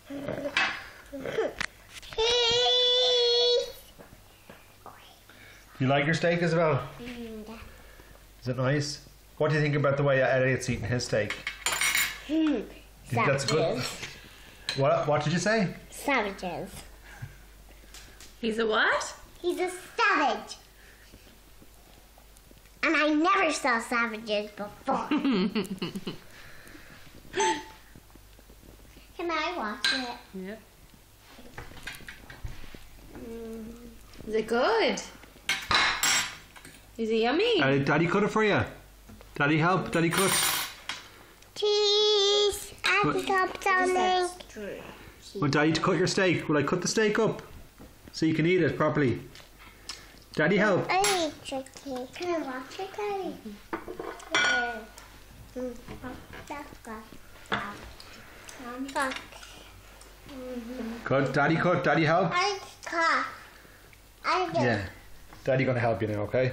Do you like your steak, Isabel? Is it nice? What do you think about the way Elliot's eating his steak? Do you think that's good? What did you say? Savages. He's a what? He's a savage. And I never saw savages before. Can I watch it? Yeah. Is it good? Is it yummy? Daddy cut it for you. Daddy help. Daddy cut. Cheese. I have to cut something. Want Daddy to cut your steak? Will I cut the steak up so you can eat it properly? Daddy help. I need chicken. Can I watch it, Daddy? Yeah. That's good. Fuck. Cut. Daddy cut. Daddy help. I cut. Yeah. Daddy gonna help you now, okay?